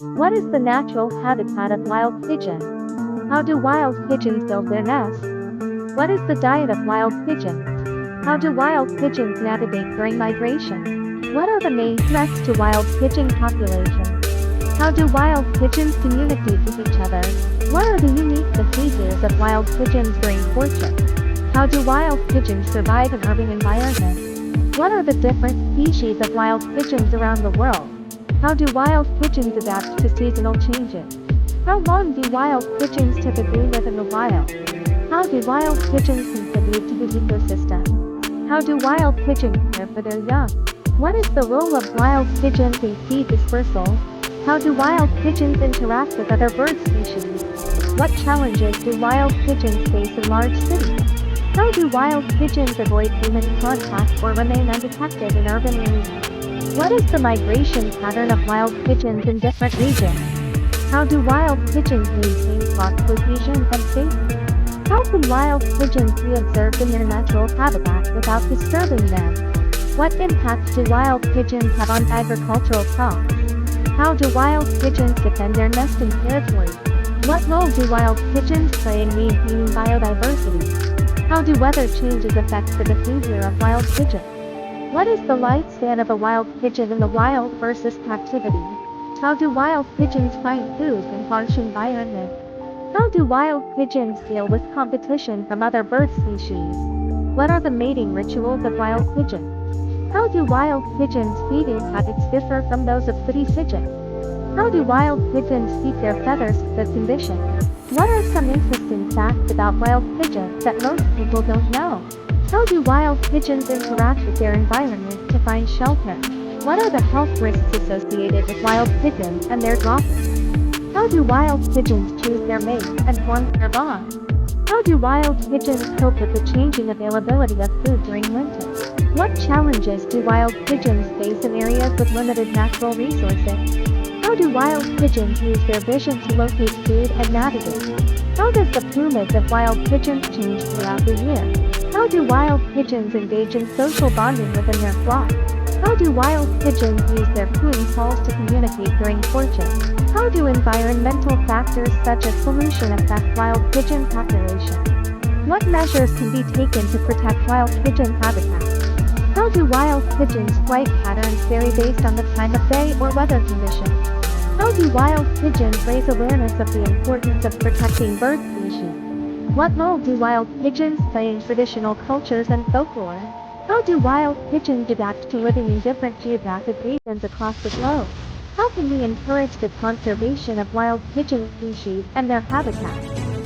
What is the natural habitat of wild pigeons? How do wild pigeons build their nests? What is the diet of wild pigeons? How do wild pigeons navigate during migration? What are the main threats to wild pigeon populations? How do wild pigeons communicate with each other? What are the unique behaviors of wild pigeons during courtship? How do wild pigeons survive in urban environments? What are the different species of wild pigeons around the world? How do wild pigeons adapt to seasonal changes? How long do wild pigeons typically live in the wild? How do wild pigeons contribute to the ecosystem? How do wild pigeons care for their young? What is the role of wild pigeons in seed dispersal? How do wild pigeons interact with other bird species? What challenges do wild pigeons face in large cities? How do wild pigeons avoid human contact or remain undetected in urban areas? What is the migration pattern of wild pigeons in different regions? How do wild pigeons maintain flock cohesion and safety? How can wild pigeons be observed in their natural habitat without disturbing them? What impacts do wild pigeons have on agricultural crops? How do wild pigeons defend their nesting territory? What role do wild pigeons play in maintaining biodiversity? How do weather changes affect the behavior of wild pigeons? What is the lifespan of a wild pigeon in the wild versus captivity? How do wild pigeons find food in harsh environments? How do wild pigeons deal with competition from other bird species? What are the mating rituals of wild pigeons? How do wild pigeons' feeding habits differ from those of city pigeons? How do wild pigeons keep their feathers in good condition? What are some interesting facts about wild pigeons that most people don't know? How do wild pigeons interact with their environment to find shelter? What are the health risks associated with wild pigeons and their droppings? How do wild pigeons choose their mates and form their bonds? How do wild pigeons cope with the changing availability of food during winter? What challenges do wild pigeons face in areas with limited natural resources? How do wild pigeons use their vision to locate food and navigate? How does the plumage of wild pigeons change throughout the year? How do wild pigeons engage in social bonding within their flock? How do wild pigeons use their cooing calls to communicate during courtship? How do environmental factors such as pollution affect wild pigeon population? What measures can be taken to protect wild pigeon habitats? How do wild pigeons' flight patterns vary based on the time of day or weather conditions? How do wild pigeons raise awareness of the importance of protecting bird species? What role do wild pigeons play in traditional cultures and folklore? How do wild pigeons adapt to living in different geographic regions across the globe? How can we encourage the conservation of wild pigeon species and their habitats?